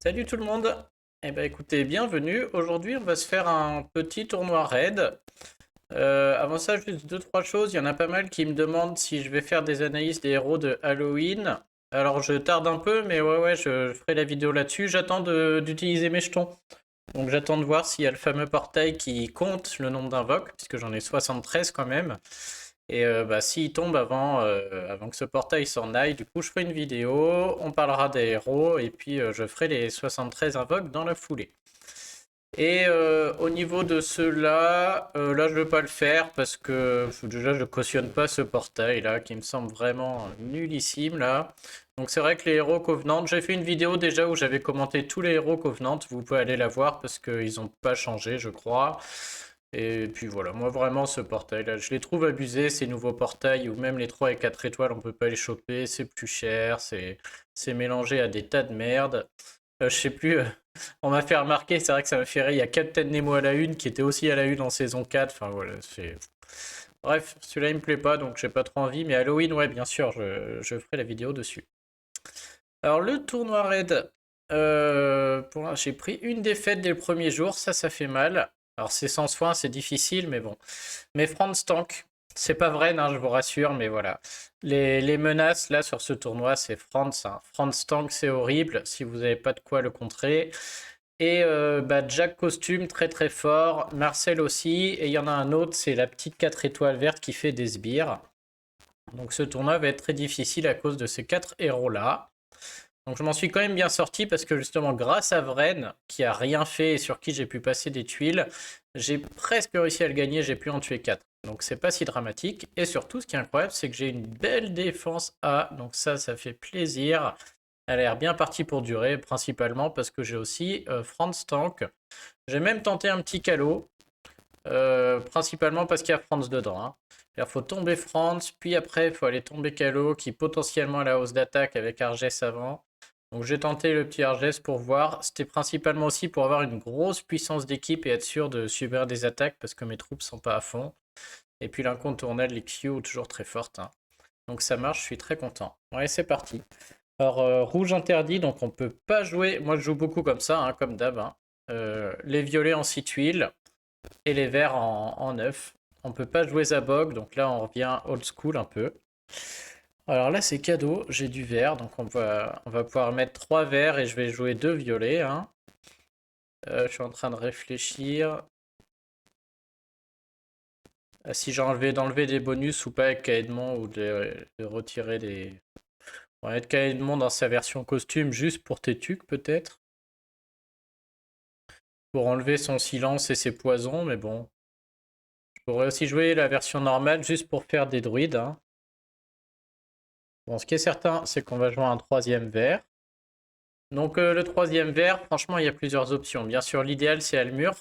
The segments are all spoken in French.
Salut tout le monde! Eh ben écoutez, bienvenue. Aujourd'hui, on va se faire un petit tournoi raid. Avant ça, juste deux, trois choses. Il y en a pas mal qui me demandent si je vais faire des analyses des héros de Halloween. Alors je tarde un peu, mais ouais, je ferai la vidéo là-dessus. D'utiliser mes jetons. Donc j'attends de voir s'il y a le fameux portail qui compte le nombre d'invoques, puisque j'en ai 73 quand même. Et bah, s'il tombe avant que ce portail s'en aille, du coup je ferai une vidéo, on parlera des héros, et puis je ferai les 73 invoques dans la foulée. Et au niveau de ceux-là, là je ne veux pas le faire parce que déjà je cautionne pas ce portail là qui me semble vraiment nullissime là. Donc c'est vrai que les héros Covenant, j'ai fait une vidéo déjà où j'avais commenté tous les héros Covenant, vous pouvez aller la voir parce qu'ils n'ont pas changé je crois. Et puis voilà, moi vraiment ce portail là, je les trouve abusés ces nouveaux portails où même les 3 et 4 étoiles on peut pas les choper, c'est plus cher, c'est mélangé à des tas de merde. Je sais plus, on m'a fait remarquer, c'est vrai que ça m'a fait rire, il y a Captain Nemo à la une qui était aussi à la une en saison 4, enfin voilà, c'est... Bref, celui-là il me plaît pas donc j'ai pas trop envie, mais Halloween, ouais, bien sûr, je ferai la vidéo dessus. Alors le tournoi raid, j'ai pris une défaite dès le premier jour, ça fait mal. Alors c'est sans soin, c'est difficile, mais bon. Mais Franz Tank, c'est pas vrai, non, je vous rassure, mais voilà. Les menaces là sur ce tournoi, c'est Franz, hein. Franz Tank, c'est horrible si vous n'avez pas de quoi le contrer. Et bah, Jack Costume, très très fort. Marcel aussi. Et il y en a un autre, c'est la petite 4 étoiles verte qui fait des sbires. Donc ce tournoi va être très difficile à cause de ces 4 héros-là. Donc je m'en suis quand même bien sorti parce que justement grâce à Vren, qui a rien fait et sur qui j'ai pu passer des tuiles, j'ai presque réussi à le gagner, j'ai pu en tuer 4. Donc c'est pas si dramatique. Et surtout ce qui est incroyable, c'est que j'ai une belle défense A. Donc ça fait plaisir. Elle a l'air bien partie pour durer, principalement parce que j'ai aussi Franz Tank. J'ai même tenté un petit calot, principalement parce qu'il y a Franz dedans, hein. Il faut tomber Franz, puis après il faut aller tomber Calo, qui potentiellement a la hausse d'attaque avec Arges avant. Donc j'ai tenté le petit Arges pour voir. C'était principalement aussi pour avoir une grosse puissance d'équipe et être sûr de subir des attaques parce que mes troupes sont pas à fond. Et puis l'incontournable, les Q, toujours très forte, hein. Donc ça marche, je suis très content. Ouais, c'est parti. Alors, rouge interdit, donc on peut pas jouer. Moi, je joue beaucoup comme ça, hein, comme d'hab, hein. Les violets en 6 tuiles et les verts en 9. On peut pas jouer Zabog, donc là, on revient old school un peu. Alors là, c'est cadeau, j'ai du vert, donc on va pouvoir mettre 3 verts et je vais jouer 2 violets, hein. Je suis en train de réfléchir à si j'ai enlevé d'enlever des bonus ou pas avec Kaedmon ou de retirer des. On va mettre Kaedmon dans sa version costume juste pour Tétuc peut-être. Pour enlever son silence et ses poisons, mais bon. Je pourrais aussi jouer la version normale juste pour faire des druides, hein. Bon, ce qui est certain, c'est qu'on va jouer un troisième vert. Donc le troisième vert, franchement, il y a plusieurs options. Bien sûr, l'idéal, c'est Almur.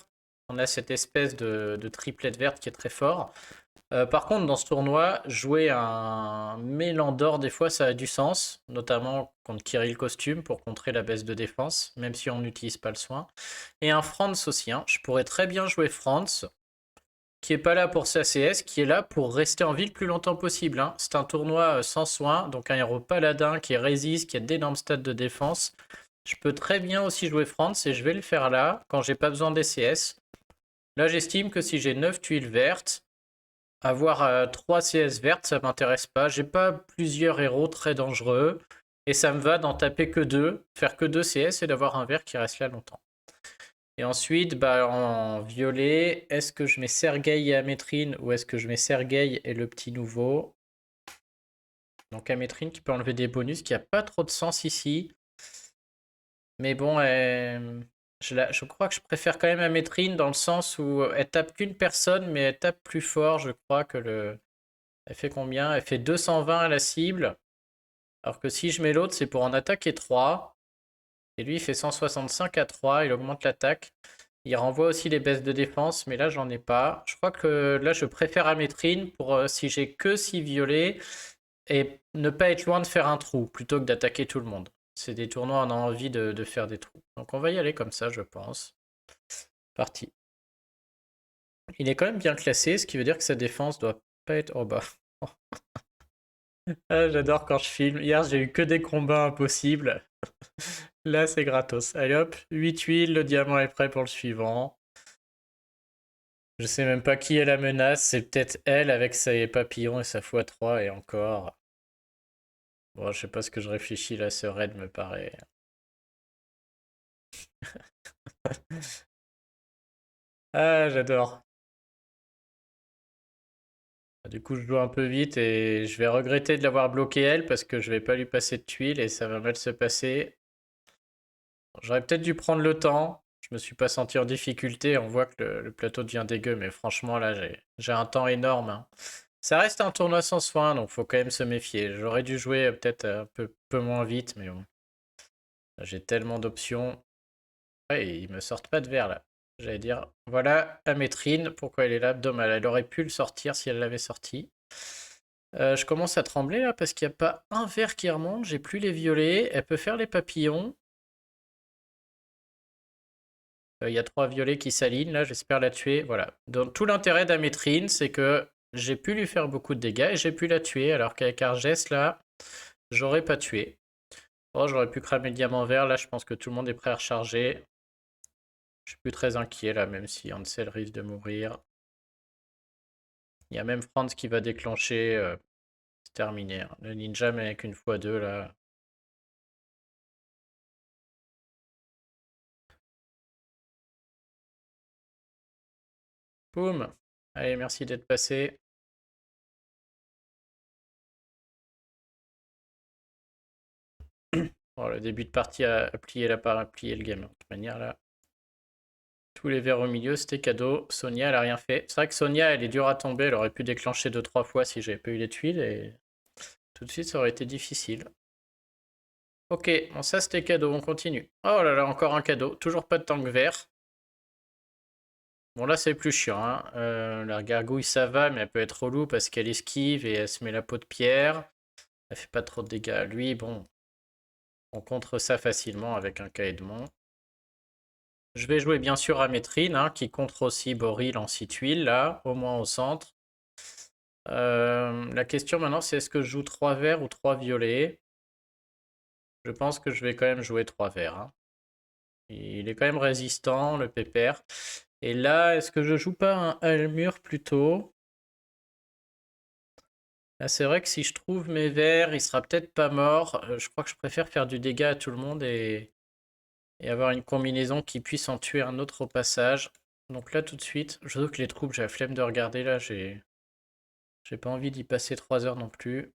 On a cette espèce de triplette verte qui est très fort. Par contre, dans ce tournoi, jouer un Mélandor, des fois, ça a du sens, notamment contre Kirill Costume pour contrer la baisse de défense, même si on n'utilise pas le soin. Et un Franz aussi, hein. Je pourrais très bien jouer Franz, qui est pas là pour sa CS, qui est là pour rester en vie le plus longtemps possible, hein. C'est un tournoi sans soin, donc un héros paladin qui résiste, qui a d'énormes stats de défense. Je peux très bien aussi jouer Franz et je vais le faire là, quand j'ai pas besoin des CS. Là, j'estime que si j'ai 9 tuiles vertes, avoir 3 CS vertes, ça m'intéresse pas. J'ai pas plusieurs héros très dangereux. Et ça me va d'en taper que 2, faire que 2 CS et d'avoir un vert qui reste là longtemps. Et ensuite, bah, en violet, est-ce que je mets Sergei et Amétrine ou est-ce que je mets Sergei et le petit nouveau? Donc Amétrine qui peut enlever des bonus, qui a pas trop de sens ici. Mais bon, je crois que je préfère quand même Amétrine dans le sens où elle tape qu'une personne, mais elle tape plus fort. Je crois que le. Elle fait combien? Elle fait 220 à la cible. Alors que si je mets l'autre, c'est pour en attaquer 3. Et lui, il fait 165 à 3. Il augmente l'attaque. Il renvoie aussi les baisses de défense, mais là, j'en ai pas. Je crois que là, je préfère Amétrine pour si j'ai que 6 violets et ne pas être loin de faire un trou plutôt que d'attaquer tout le monde. C'est des tournois, on a envie de faire des trous. Donc on va y aller comme ça, je pense. Parti. Il est quand même bien classé, ce qui veut dire que sa défense doit pas être... Oh bah. Ah, j'adore quand je filme. Hier, j'ai eu que des combats impossibles. Là, c'est gratos. Allez hop, 8 tuiles, le diamant est prêt pour le suivant. Je sais même pas qui est la menace, c'est peut-être elle avec ses papillons et sa x3 et encore. Bon, je sais pas ce que je réfléchis là, ce raid me paraît. Ah, j'adore. Du coup, je joue un peu vite et je vais regretter de l'avoir bloqué elle parce que je vais pas lui passer de tuiles et ça va mal se passer. J'aurais peut-être dû prendre le temps. Je me suis pas senti en difficulté. On voit que le plateau devient dégueu, mais franchement, là, j'ai un temps énorme, hein. Ça reste un tournoi sans soin, donc faut quand même se méfier. J'aurais dû jouer peut-être un peu moins vite, mais bon. J'ai tellement d'options. Ouais, et ils me sortent pas de verre là. J'allais dire, voilà, Amétrine, pourquoi elle est là? Dommage, elle aurait pu le sortir si elle l'avait sorti. Je commence à trembler là parce qu'il n'y a pas un vert qui remonte, j'ai plus les violets. Elle peut faire les papillons. Il y a 3 violets qui s'alignent là, j'espère la tuer. Voilà. Donc tout l'intérêt d'Amétrine, c'est que j'ai pu lui faire beaucoup de dégâts et j'ai pu la tuer, alors qu'avec Argès là, j'aurais pas tué. Oh, j'aurais pu cramer le diamant vert, là je pense que tout le monde est prêt à recharger. Je suis plus très inquiet là, même si Ansel risque de mourir. Il y a même Franz qui va déclencher. C'est terminé, hein. Le ninja, mais avec une x2 là. Boum! Allez, merci d'être passé. Bon, le début de partie a plié le game, hein. De toute manière là. Tous les verres au milieu, c'était cadeau. Sonia, elle a rien fait. C'est vrai que Sonia, elle est dure à tomber. Elle aurait pu déclencher 2-3 fois si j'avais pas eu les tuiles. Et tout de suite, ça aurait été difficile. Ok, bon ça c'était cadeau, on continue. Oh là là, encore un cadeau. Toujours pas de tank vert. Bon là c'est plus chiant, hein. La gargouille ça va, mais elle peut être relou parce qu'elle esquive et elle se met la peau de pierre. Elle fait pas trop de dégâts. Lui, bon, on contre ça facilement avec un Caedmon. Je vais jouer bien sûr à Métrine, hein, qui contre aussi Boril en 6 tuiles, là, au moins au centre. La question maintenant, c'est est-ce que je joue 3 verts ou 3 violets? Je pense que je vais quand même jouer 3 verts, hein. Il est quand même résistant, le pépère. Et là, est-ce que je joue pas un Almur plutôt? Là, c'est vrai que si je trouve mes verts, il sera peut-être pas mort. Je crois que je préfère faire du dégât à tout le monde et avoir une combinaison qui puisse en tuer un autre au passage. Donc là, tout de suite, je veux que les troupes, j'ai la flemme de regarder là, j'ai pas envie d'y passer 3 heures non plus.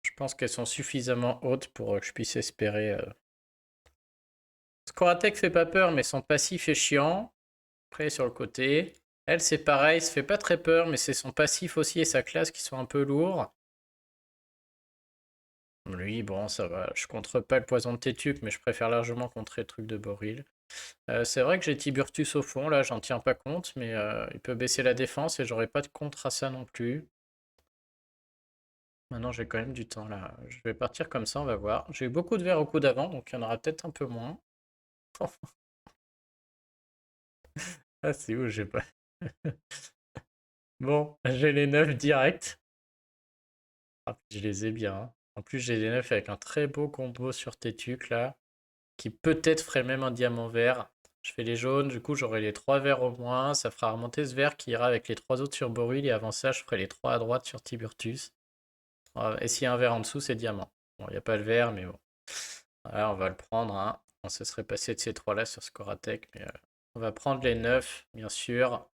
Je pense qu'elles sont suffisamment hautes pour que je puisse espérer. Skoratek fait pas peur, mais son passif est chiant. Après, sur le côté. Elle, c'est pareil, ça fait pas très peur, mais c'est son passif aussi et sa classe qui sont un peu lourds. Lui, bon, ça va. Je contre pas le poison de Tétuc, mais je préfère largement contrer le truc de Boril. C'est vrai que j'ai Tiburtus au fond, là, j'en tiens pas compte, mais il peut baisser la défense et j'aurai pas de contre à ça non plus. Maintenant, j'ai quand même du temps, là. Je vais partir comme ça, on va voir. J'ai eu beaucoup de verres au coup d'avant, donc il y en aura peut-être un peu moins. Ah, c'est où, j'ai pas... Bon, j'ai les 9 directs. Ah, je les ai bien, hein. En plus, j'ai les 9 avec un très beau combo sur Tétuc, là, qui peut-être ferait même un diamant vert. Je fais les jaunes, du coup, j'aurai les 3 verts au moins. Ça fera remonter ce vert qui ira avec les 3 autres sur Boril. Et avant ça, je ferai les 3 à droite sur Tiburtus. Et s'il y a un vert en dessous, c'est diamant. Bon, il n'y a pas le vert, mais bon. Voilà, on va le prendre, hein. On se serait passé de ces 3-là sur Skoratek, mais on va prendre les 9, bien sûr.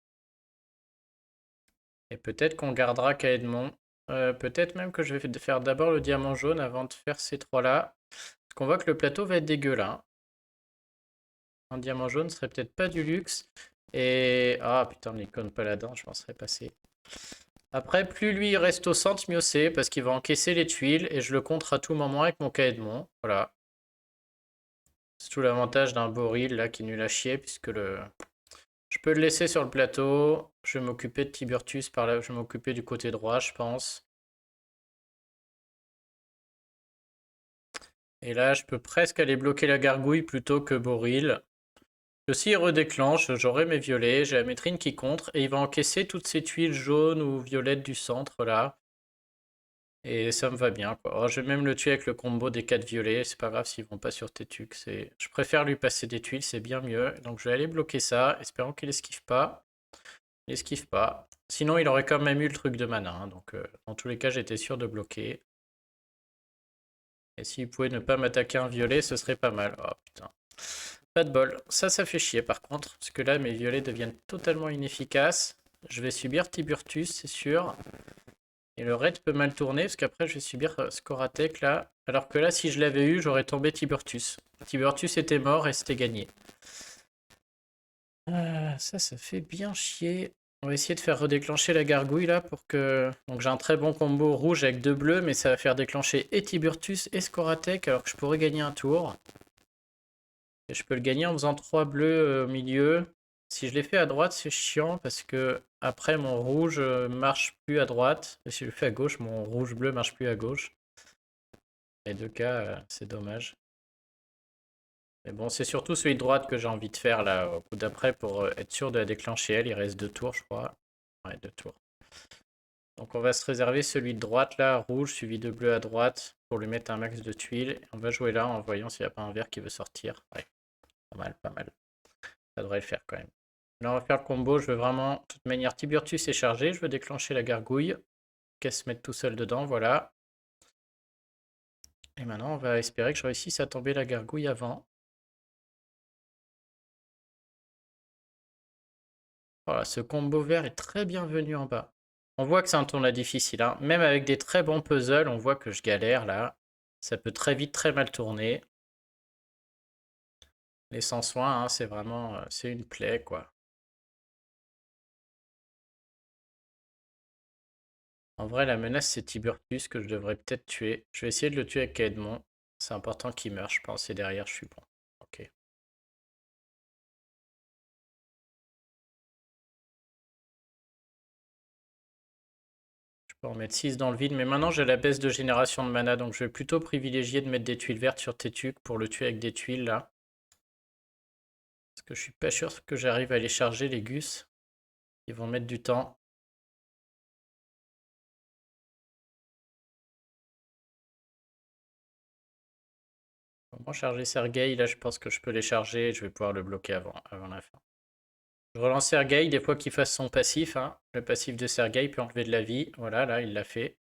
Et peut-être qu'on gardera Caedmon. Peut-être même que je vais faire d'abord le diamant jaune avant de faire ces 3-là. Parce qu'on voit que le plateau va être dégueu, là, hein. Un diamant jaune serait peut-être pas du luxe. Et... Ah putain, l'icône paladin, je m'en serais passé. Après, plus lui reste au centre, mieux c'est, parce qu'il va encaisser les tuiles, et je le contre à tout moment avec mon Caedmon. Voilà. C'est tout l'avantage d'un Boril, là, qui est nul à chier, puisque le... Je peux le laisser sur le plateau. Je vais m'occuper de Tiburtus par là. Je vais m'occuper du côté droit, je pense. Et là, je peux presque aller bloquer la gargouille plutôt que Boril. Que s'il redéclenche, j'aurai mes violets, j'ai la métrine qui contre, et il va encaisser toutes ces tuiles jaunes ou violettes du centre là. Et ça me va bien, quoi. Alors, je vais même le tuer avec le combo des 4 violets. C'est pas grave s'ils vont pas sur Tétuc. Je préfère lui passer des tuiles, c'est bien mieux. Donc je vais aller bloquer ça, espérant qu'il esquive pas. Il esquive pas. Sinon, il aurait quand même eu le truc de mana, hein. Donc dans tous les cas, j'étais sûr de bloquer. Et s'il pouvait ne pas m'attaquer un violet, ce serait pas mal. Oh putain. Pas de bol. Ça fait chier par contre. Parce que là, mes violets deviennent totalement inefficaces. Je vais subir Tiburtus, c'est sûr. Et le raid peut mal tourner, parce qu'après, je vais subir Scoratec là. Alors que là, si je l'avais eu, j'aurais tombé Tiburtus. Tiburtus était mort et c'était gagné. Ça fait bien chier. On va essayer de faire redéclencher la gargouille là pour que... Donc j'ai un très bon combo rouge avec 2 bleus, mais ça va faire déclencher et Tiburtus et Scoratec, alors que je pourrais gagner un tour. Et je peux le gagner en faisant 3 bleus au milieu. Si je les fais à droite, c'est chiant parce que après mon rouge marche plus à droite. Et si je le fais à gauche, mon rouge-bleu marche plus à gauche. Les deux cas, c'est dommage. Mais bon, c'est surtout celui de droite que j'ai envie de faire là au coup d'après pour être sûr de la déclencher elle. Il reste 2 tours, je crois. Ouais, 2 tours. Donc on va se réserver celui de droite là, rouge, suivi de bleu à droite, pour lui mettre un max de tuiles. Et on va jouer là en voyant s'il n'y a pas un vert qui veut sortir. Ouais, pas mal, pas mal. Ça devrait le faire quand même. Là, on va faire le combo. Je veux vraiment, de toute manière, Tiburtus est chargé. Je veux déclencher la gargouille. Qu'elle se mette tout seul dedans, voilà. Et maintenant, on va espérer que je réussisse à tomber la gargouille avant. Voilà, ce combo vert est très bienvenu en bas. On voit que c'est un tournoi difficile, hein. Même avec des très bons puzzles, on voit que je galère là. Ça peut très vite très mal tourner. Les sans soins, hein, c'est vraiment... c'est une plaie, quoi. En vrai, la menace, c'est Tiburtus que je devrais peut-être tuer. Je vais essayer de le tuer avec Edmond. C'est important qu'il meure, je pense. Et derrière, je suis bon. Ok. Je peux en mettre 6 dans le vide. Mais maintenant, j'ai la baisse de génération de mana. Donc, je vais plutôt privilégier de mettre des tuiles vertes sur Tétuc pour le tuer avec des tuiles, là. Parce que je suis pas sûr que j'arrive à les charger, les Gus. Ils vont mettre du temps. Comment charger Sergei? Là, je pense que je peux les charger et je vais pouvoir le bloquer avant la fin. Je relance Sergei, des fois qu'il fasse son passif, hein. Le passif de Sergei peut enlever de la vie. Voilà, là, il l'a fait.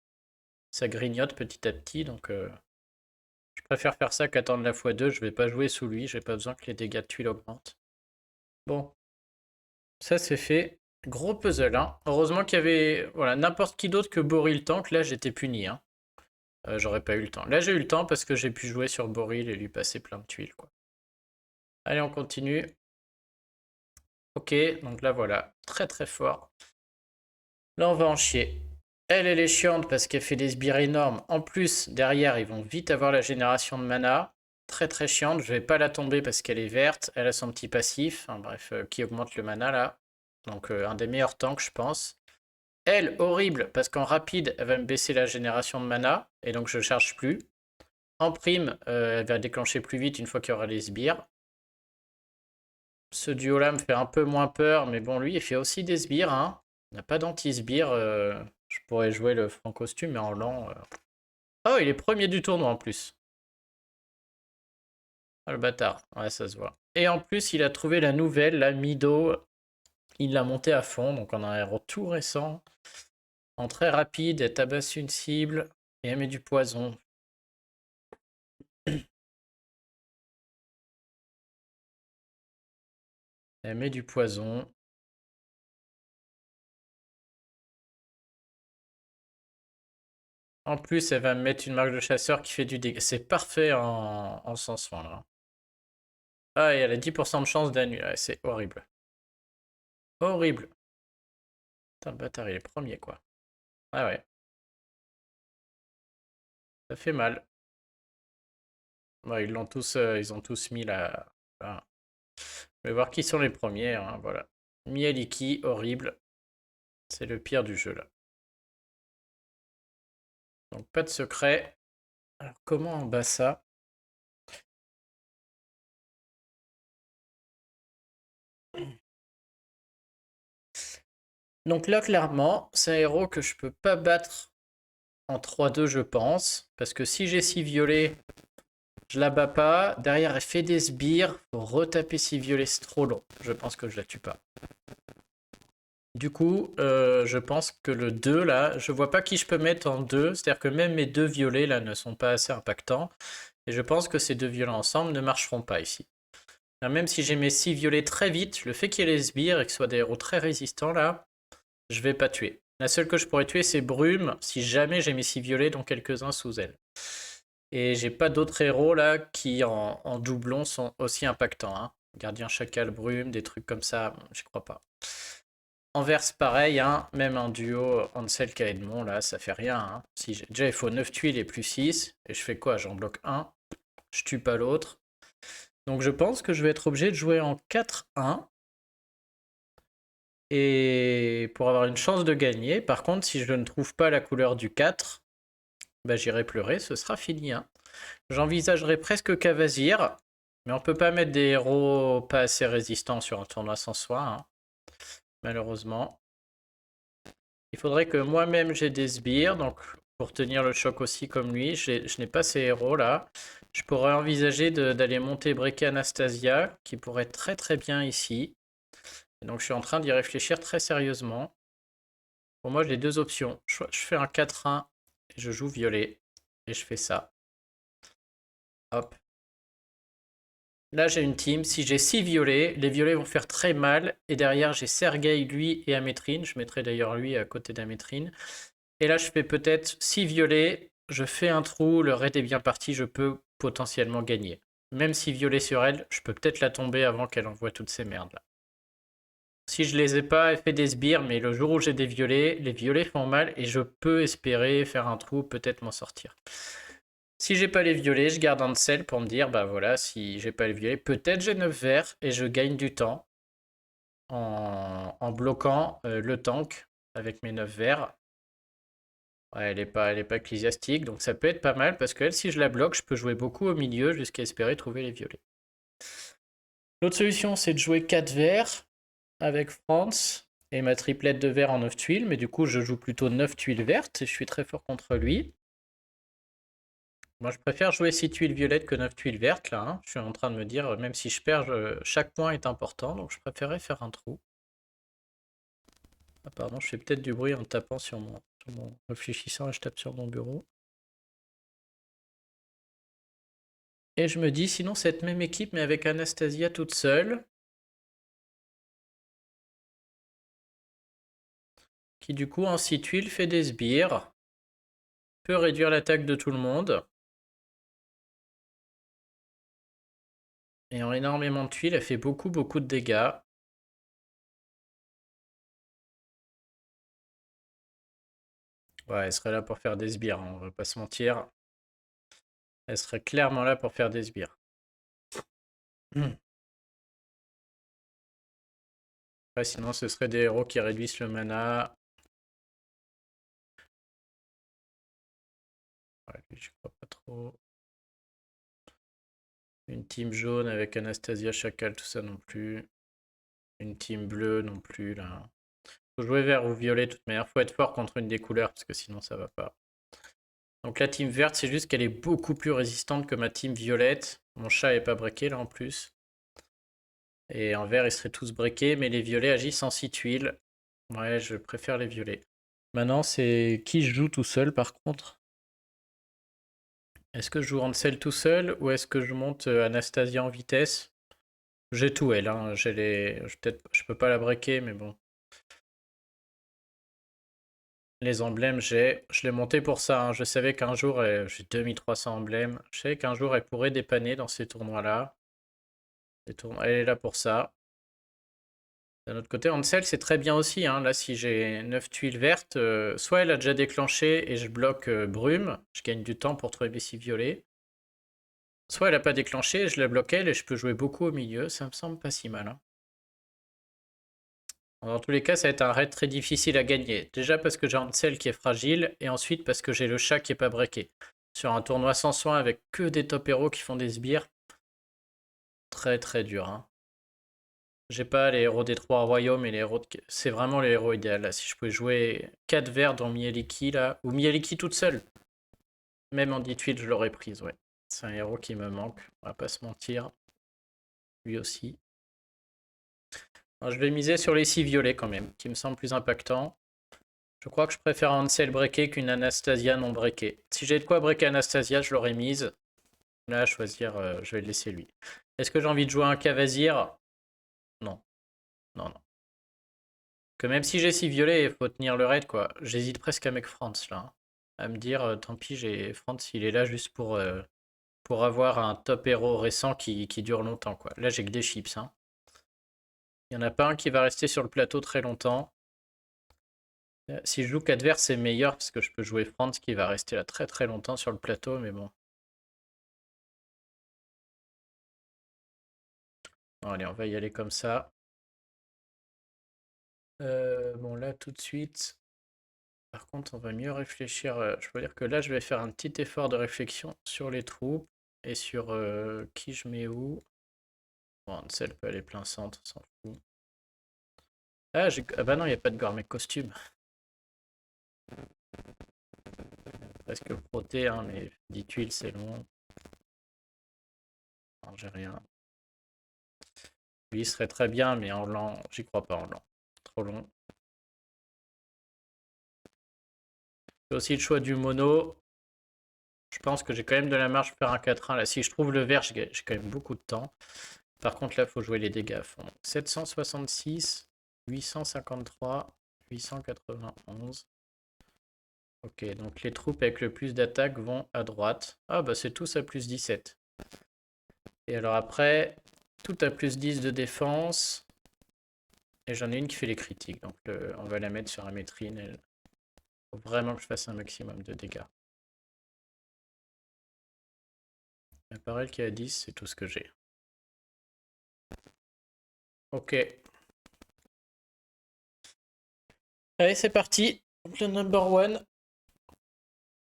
Ça grignote petit à petit, donc je préfère faire ça qu'attendre la x2. Je vais pas jouer sous lui, j'ai pas besoin que les dégâts de tuiles augmentent. Bon, ça c'est fait. Gros puzzle, hein. Heureusement qu'il y avait voilà, n'importe qui d'autre que Boril Tank. Là, j'étais puni, hein. J'aurais pas eu le temps. Là, j'ai eu le temps parce que j'ai pu jouer sur Boril et lui passer plein de tuiles, quoi. Allez, on continue. Ok, donc là, voilà. Très très fort. Là, on va en chier. Elle est chiante parce qu'elle fait des sbires énormes. En plus, derrière, ils vont vite avoir la génération de mana. Très très chiante. Je vais pas la tomber parce qu'elle est verte. Elle a son petit passif. Enfin, bref, qui augmente le mana là. Donc un des meilleurs tanks, je pense. Elle, horrible, parce qu'en rapide, elle va me baisser la génération de mana. Et donc je charge plus. En prime, elle va déclencher plus vite une fois qu'il y aura les sbires. Ce duo-là me fait un peu moins peur. Mais bon, lui, il fait aussi des sbires, hein. Il n'a pas d'anti-sbire. Je pourrais jouer le franc costume, mais en lent. Oh, il est premier du tournoi en plus. Ah, le bâtard. Ouais, ça se voit. Et en plus, il a trouvé la nouvelle, la Mido. Il l'a montée à fond, donc on a un héros tout récent. En très rapide, elle tabasse une cible et elle met du poison. Elle met du poison. En plus, elle va me mettre une marque de chasseur qui fait du dégât. C'est parfait en sens soin là. Ah, et elle a 10% de chance d'annuler. C'est horrible. Horrible. Putain, le bâtard, il est premier quoi. Ah ouais. Ça fait mal. Ouais, ils l'ont tous, ils ont tous mis la. Voilà. Je vais voir qui sont les premiers, hein, voilà. Mieliki, horrible. C'est le pire du jeu là. Donc pas de secret. Alors comment on bat ça? Donc là clairement, c'est un héros que je peux pas battre en 3-2, je pense. Parce que si j'ai 6 violets, je la bats pas. Derrière, elle fait des sbires. Faut retaper 6 violets, c'est trop long. Je pense que je la tue pas. Du coup, je pense que le 2, là, je vois pas qui je peux mettre en 2. C'est-à-dire que même mes 2 violets, là, ne sont pas assez impactants. Et je pense que ces 2 violets ensemble ne marcheront pas ici. Là, même si j'ai mes 6 violets très vite, le fait qu'il y ait les sbires et que ce soit des héros très résistants, là, je vais pas tuer. La seule que je pourrais tuer, c'est Brume, si jamais j'ai mes 6 violets, dont quelques-uns sous elle. Et j'ai pas d'autres héros, là, qui, en doublon, sont aussi impactants. Hein. Gardien Chacal, Brume, des trucs comme ça, je crois pas. Anvers, pareil, hein, même un duo Ansel Edmond, là, ça fait rien. Hein. Si déjà, il faut 9 tuiles et plus 6. Et je fais quoi? J'en bloque un. Je tue pas l'autre. Donc je pense que je vais être obligé de jouer en 4-1. Et pour avoir une chance de gagner, par contre, si je ne trouve pas la couleur du 4, bah, j'irai pleurer, ce sera fini. Hein. J'envisagerais presque Cavazir, mais on peut pas mettre des héros pas assez résistants sur un tournoi sans soi, hein, malheureusement. Il faudrait que moi-même j'ai des sbires, donc pour tenir le choc aussi comme lui, je n'ai pas ces héros là. Je pourrais envisager d'aller monter breaker Anastasia, qui pourrait être très très bien ici. Et donc je suis en train d'y réfléchir très sérieusement. Pour moi j'ai deux options. Je fais un 4-1 et je joue violet. Et je fais ça. Hop. Là j'ai une team. Si j'ai 6 violets, les violets vont faire très mal. Et derrière j'ai Sergei, lui et Amétrine. Je mettrai d'ailleurs lui à côté d'Amétrine. Et là, je fais peut-être 6 violets, je fais un trou, le raid est bien parti, je peux potentiellement gagner. Même si violet sur elle, je peux peut-être la tomber avant qu'elle envoie toutes ces merdes là. Si je les ai pas, elle fait des sbires, mais le jour où j'ai des violets, les violets font mal et je peux espérer faire un trou, peut-être m'en sortir. Si j'ai pas les violets, je garde un de sel pour me dire, bah voilà, si j'ai pas les violets, peut-être j'ai 9 verts et je gagne du temps en bloquant le tank avec mes 9 verts. Ouais, elle est pas ecclésiastique, donc ça peut être pas mal parce qu'elle, si je la bloque, je peux jouer beaucoup au milieu jusqu'à espérer trouver les violets. L'autre solution, c'est de jouer 4 verts avec France et ma triplette de verts en 9 tuiles, mais du coup, je joue plutôt 9 tuiles vertes et je suis très fort contre lui. Moi, je préfère jouer 6 tuiles violettes que 9 tuiles vertes, là. Hein. Je suis en train de me dire, même si je perds, chaque point est important, donc je préférais faire un trou. Ah, pardon, je fais peut-être du bruit en tapant sur mon réfléchissant et je tape sur mon bureau. Et je me dis, sinon, cette même équipe, mais avec Anastasia toute seule, qui du coup, en 6 tuiles, fait des sbires, peut réduire l'attaque de tout le monde. Et en énormément de tuiles, elle fait beaucoup, beaucoup de dégâts. Ouais, elle serait là pour faire des sbires, hein, on va pas se mentir. Elle serait clairement là pour faire des sbires. Ouais, sinon, ce serait des héros qui réduisent le mana. Ouais, lui, je crois pas trop. Une team jaune avec Anastasia, Chacal, tout ça non plus. Une team bleue non plus, là. Faut jouer vert ou violet de toute manière. Faut être fort contre une des couleurs parce que sinon ça va pas. Donc la team verte, c'est juste qu'elle est beaucoup plus résistante que ma team violette. Mon chat est pas breaké là en plus. Et en vert, ils seraient tous breakés, mais les violets agissent en 6 tuiles. Ouais, je préfère les violets. Maintenant, c'est qui je joue tout seul par contre. Est-ce que je joue Ansel tout seul ou est-ce que je monte Anastasia en vitesse? J'ai tout elle, hein. J'ai les. Je peux pas la breaker, mais bon. Les emblèmes, je l'ai monté pour ça. Hein. Je savais qu'un jour, j'ai 2300 emblèmes. Je savais qu'un jour, elle pourrait dépanner dans ces tournois-là. Elle est là pour ça. D'un autre côté, Ansel, c'est très bien aussi. Hein. Là, si j'ai 9 tuiles vertes, soit elle a déjà déclenché et je bloque Brume. Je gagne du temps pour trouver mes 6 violets. Soit elle n'a pas déclenché et je la bloque elle et je peux jouer beaucoup au milieu. Ça me semble pas si mal. Hein. Dans tous les cas, ça va être un raid très difficile à gagner. Déjà parce que j'ai Ansel qui est fragile, et ensuite parce que j'ai le chat qui est pas breaké. Sur un tournoi sans soin avec que des top héros qui font des sbires, très très dur. Hein. J'ai pas les héros des trois royaumes et les héros de... C'est vraiment les héros idéaux là. Si je pouvais jouer 4 verts dans Mieliki là, ou Mieliki toute seule, même en 18 je l'aurais prise, ouais. C'est un héros qui me manque, on va pas se mentir. Lui aussi. Alors, je vais miser sur les 6 violets quand même, qui me semble plus impactant. Je crois que je préfère un Ansel breaké qu'une Anastasia non breaké. Si j'ai de quoi breaker Anastasia, je l'aurais mise. Là, à choisir, je vais le laisser lui. Est-ce que j'ai envie de jouer un Cavazir? Non. Non, non. Que même si j'ai 6 violets, il faut tenir le raid, quoi. J'hésite presque à mettre France, là. Hein. À me dire, tant pis, j'ai France, il est là juste pour avoir un top héros récent qui dure longtemps, quoi. Là, j'ai que des chips, hein. Il n'y en a pas un qui va rester sur le plateau très longtemps. Si je joue 4 verts, c'est meilleur, parce que je peux jouer France qui va rester là très très longtemps sur le plateau, mais bon. Bon, allez, on va y aller comme ça. Bon, là, tout de suite... Par contre, on va mieux réfléchir. Je peux dire que là, je vais faire un petit effort de réflexion sur les troupes et sur qui je mets où. Bon, Ansel peut aller plein centre, s'en fout. Ah, ah bah non, il n'y a pas de gourmet costume. Presque proté, hein, mais 10 tuiles, c'est long. Non, j'ai rien. Lui, il serait très bien, mais en lent, j'y crois pas en lent. Trop long. J'ai aussi le choix du mono. Je pense que j'ai quand même de la marge pour faire un 4-1. Là, si je trouve le vert, j'ai quand même beaucoup de temps. Par contre, là, il faut jouer les dégâts à fond. 766, 853, 891. Ok, donc les troupes avec le plus d'attaque vont à droite. Ah, bah c'est tous à plus 17. Et alors après, tout à plus 10 de défense. Et j'en ai une qui fait les critiques. Donc on va la mettre sur un métrine. Il faut vraiment que je fasse un maximum de dégâts. L'appareil qui est à 10, c'est tout ce que j'ai. Ok. Allez, c'est parti. Donc le number one.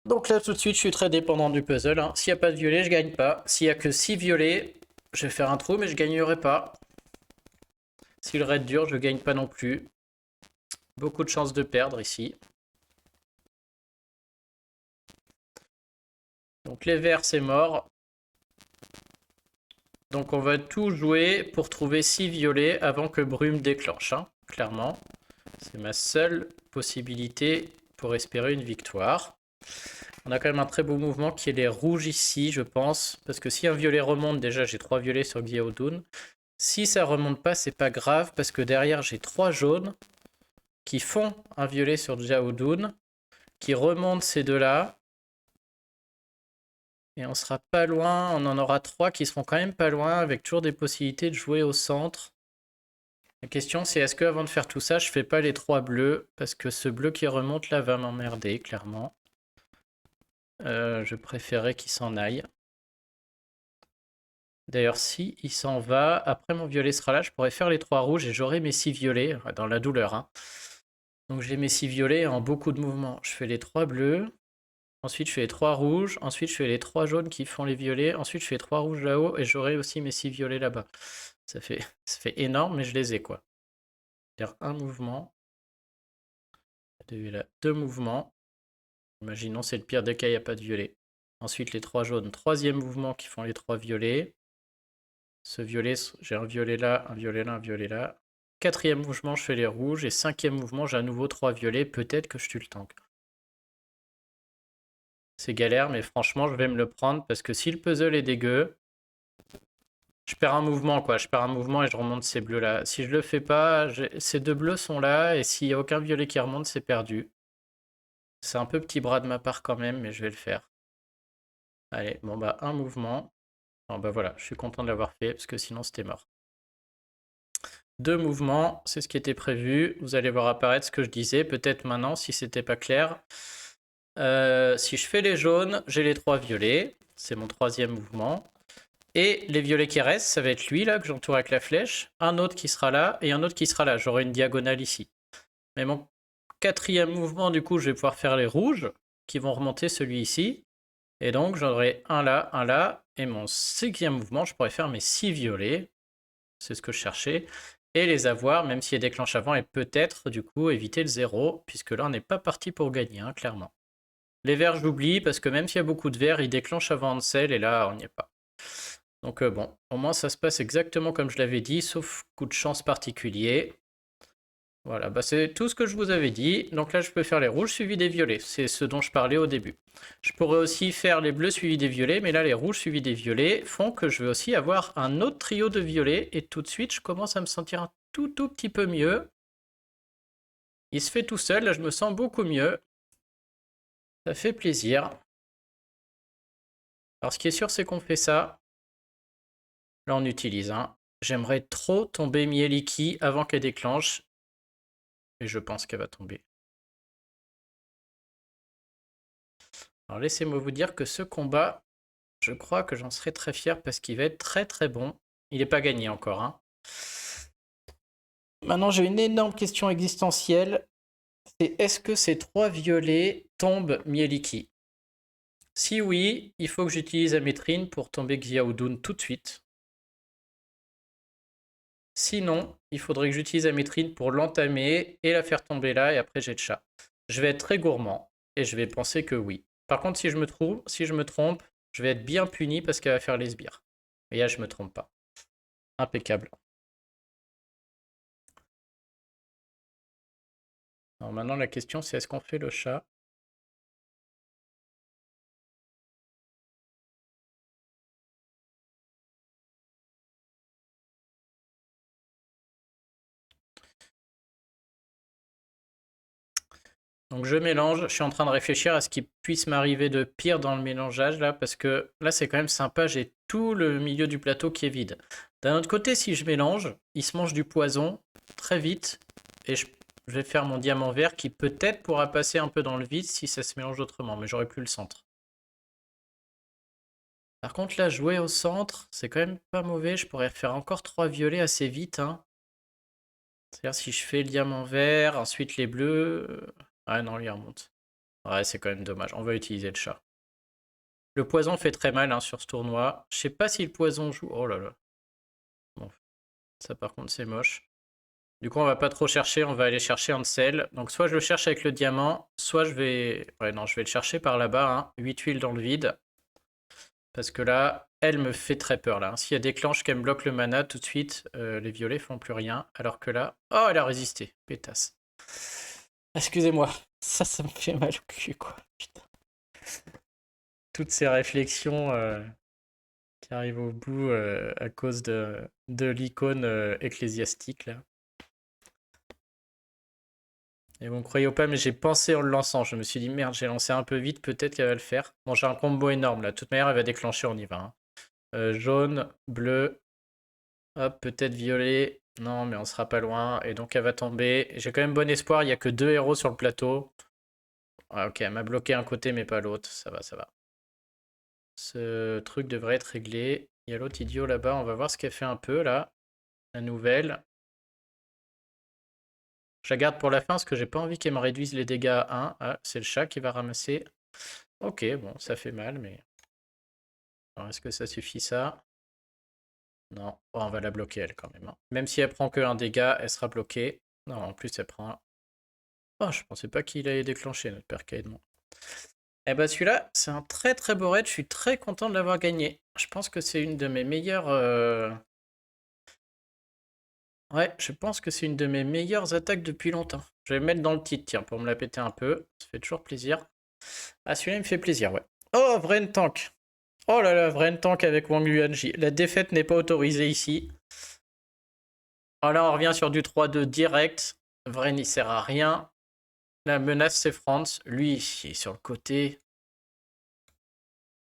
Donc là, tout de suite, je suis très dépendant du puzzle. Hein. S'il n'y a pas de violet, je gagne pas. S'il n'y a que 6 violets, je vais faire un trou, mais je gagnerai pas. Si le raid dure, je gagne pas non plus. Beaucoup de chances de perdre ici. Donc les verts, c'est mort. Donc on va tout jouer pour trouver 6 violets avant que Brume déclenche. Hein, clairement, c'est ma seule possibilité pour espérer une victoire. On a quand même un très beau mouvement qui est les rouges ici, je pense. Parce que si un violet remonte, déjà j'ai 3 violets sur Xiaodun. Si ça remonte pas, c'est pas grave. Parce que derrière j'ai 3 jaunes qui font un violet sur Xiaodun. Qui remontent ces deux-là. Et on sera pas loin. On en aura 3 qui seront quand même pas loin. Avec toujours des possibilités de jouer au centre. La question c'est est-ce que avant de faire tout ça, je fais pas les 3 bleus. Parce que ce bleu qui remonte là va m'emmerder, clairement. Je préférais qu'il s'en aille. D'ailleurs, si il s'en va, après mon violet sera là, je pourrais faire les 3 rouges et j'aurai mes 6 violets, dans la douleur. Hein. Donc j'ai mes 6 violets en beaucoup de mouvements. Je fais les 3 bleus, ensuite je fais les 3 rouges, ensuite je fais les 3 jaunes qui font les violets, ensuite je fais 3 rouges là-haut et j'aurai aussi mes 6 violets là-bas. Ça fait énorme, mais je les ai quoi. C'est-à-dire un mouvement, 2 mouvements. Imaginons c'est le pire des cas, il n'y a pas de violet. Ensuite les 3 jaunes, 3e mouvement qui font les 3 violets. Ce violet, j'ai un violet là, un violet là, un violet là. 4e mouvement, je fais les rouges. Et 5e mouvement, j'ai à nouveau 3 violets. Peut-être que je tue le tank. C'est galère, mais franchement, je vais me le prendre. Parce que si le puzzle est dégueu, je perds un mouvement, quoi. Je perds un mouvement et je remonte ces bleus-là. Si je le fais pas, ces 2 bleus sont là. Et s'il n'y a aucun violet qui remonte, c'est perdu. C'est un peu petit bras de ma part quand même, mais je vais le faire. Allez, bon bah, un mouvement. Bon bah voilà, je suis content de l'avoir fait, parce que sinon c'était mort. 2 mouvements, c'est ce qui était prévu. Vous allez voir apparaître ce que je disais, peut-être maintenant si c'était pas clair. Si je fais les jaunes, j'ai les 3 violets. C'est mon 3e mouvement. Et les violets qui restent, ça va être lui là que j'entoure avec la flèche. Un autre qui sera là et un autre qui sera là. J'aurai une diagonale ici. Mais mon 4e mouvement, du coup, je vais pouvoir faire les rouges qui vont remonter celui ici. Et donc j'aurai un là, un là. Et mon 5e mouvement, je pourrais faire mes 6 violets. C'est ce que je cherchais. et les avoir, même s'il déclenche avant, et peut-être, du coup, éviter le 0, puisque là, on n'est pas parti pour gagner, hein, clairement. Les verts, j'oublie, parce que même s'il y a beaucoup de verts, ils déclenchent avant Hansel, et là, on n'y est pas. Donc bon, au moins, ça se passe exactement comme je l'avais dit, sauf coup de chance particulier. Voilà, bah c'est tout ce que je vous avais dit. Donc là, je peux faire les rouges suivis des violets. C'est ce dont je parlais au début. Je pourrais aussi faire les bleus suivis des violets, mais là, les rouges suivis des violets font que je vais aussi avoir un autre trio de violets. Et tout de suite, je commence à me sentir un tout petit peu mieux. Il se fait tout seul, là, je me sens beaucoup mieux. Ça fait plaisir. Alors, ce qui est sûr, c'est qu'on fait ça. Là, on utilise un. J'aimerais trop tomber Mieliki avant qu'elle déclenche. Et je pense qu'elle va tomber. Alors laissez-moi vous dire que ce combat, je crois que j'en serai très fier parce qu'il va être très très bon. Il n'est pas gagné encore, hein. Maintenant, j'ai une énorme question existentielle. C'est est-ce que ces 3 violets tombent Mieliki? Si oui, il faut que j'utilise Amétrine pour tomber Xiaodoun tout de suite. Sinon, il faudrait que j'utilise Amétrine pour l'entamer et la faire tomber là, et après j'ai le chat. Je vais être très gourmand, et je vais penser que oui. Par contre, si je me trompe, je vais être bien puni parce qu'elle va faire les sbires. Et là, je me trompe pas. Impeccable. Alors maintenant, la question, c'est est-ce qu'on fait le chat? Donc je mélange, je suis en train de réfléchir à ce qui puisse m'arriver de pire dans le mélangeage là, parce que là c'est quand même sympa, j'ai tout le milieu du plateau qui est vide. D'un autre côté, si je mélange, il se mange du poison très vite, et je vais faire mon diamant vert qui peut-être pourra passer un peu dans le vide si ça se mélange autrement, mais j'aurai plus le centre. Par contre là, jouer au centre, c'est quand même pas mauvais, je pourrais faire encore 3 violets assez vite, hein. C'est-à-dire si je fais le diamant vert, ensuite les bleus... Ah non, lui il remonte. Ouais, c'est quand même dommage. On va utiliser le chat. Le poison fait très mal hein, sur ce tournoi. Je sais pas si le poison joue. Oh là là. Bon, ça par contre c'est moche. Du coup on va pas trop chercher, on va aller chercher Hansel. Donc soit je le cherche avec le diamant, soit je vais... Ouais non, je vais le chercher par là-bas. Hein. 8 huiles dans le vide. Parce que là, elle me fait très peur là. Hein. Si elle déclenche qu'elle me bloque le mana, tout de suite, les violets font plus rien. Alors que là... Oh, elle a résisté. Pétasse. Excusez-moi. Ça me fait mal au cul quoi. Putain. Toutes ces réflexions... qui arrive au bout à cause de l'icône ecclésiastique là. Et bon, croyez pas, mais j'ai pensé en le lançant. Je me suis dit, merde, j'ai lancé un peu vite, peut-être qu'elle va le faire. Bon, j'ai un combo énorme là. De toute manière, elle va déclencher, on y va. Hein. Jaune, bleu, hop, peut-être violet. Non, mais on sera pas loin. Et donc, elle va tomber. J'ai quand même bon espoir, il n'y a que 2 héros sur le plateau. Ah, ok, elle m'a bloqué un côté, mais pas l'autre. Ça va, ça va. Ce truc devrait être réglé. Il y a l'autre idiot là-bas. On va voir ce qu'elle fait un peu là. La nouvelle. Je la garde pour la fin parce que j'ai pas envie qu'elle me réduise les dégâts à 1. Ah, c'est le chat qui va ramasser. Ok, bon, ça fait mal, mais... Alors, est-ce que ça suffit ça? Non. Oh, on va la bloquer elle quand même. Hein. Même si elle prend que un dégât, elle sera bloquée. Non, en plus elle prend un... Oh, je pensais pas qu'il allait déclencher notre père Caïdmon. Eh ben celui-là, c'est un très très beau raid. Je suis très content de l'avoir gagné. Je pense que c'est une de mes meilleures... Ouais, je pense que c'est une de mes meilleures attaques depuis longtemps. Je vais le mettre dans le titre, tiens, pour me la péter un peu. Ça fait toujours plaisir. Ah, celui-là, il me fait plaisir, ouais. Oh, Vren Tank. Oh là là, Vren Tank avec Wang Yuanji. La défaite n'est pas autorisée ici. Oh là, on revient sur du 3-2 direct. Vren, il sert à rien. La menace, c'est Franz. Lui, il est sur le côté.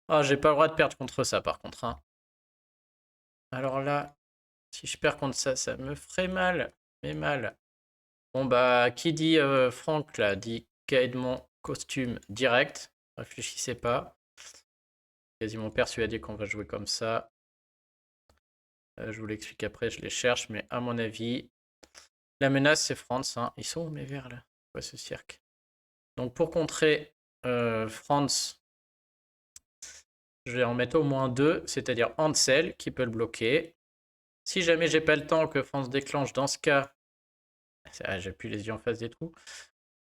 Ah, j'ai pas le droit de perdre contre ça, par contre. Hein. Alors là, si je perds contre ça, ça me ferait mal. Mais mal. Bon, bah, qui dit Franck, là, dit Caedmon costume direct. Réfléchissez pas. Quasiment persuadé qu'on va jouer comme ça. Je vous l'explique après, je les cherche, mais à mon avis, la menace c'est Franz. Hein. Ils sont où mes verts là? Ouais, ce cirque. Donc pour contrer Franz, je vais en mettre au moins 2, c'est-à-dire Hansel qui peut le bloquer. Si jamais j'ai pas le temps que France déclenche, dans ce cas, j'ai plus les yeux en face des trous.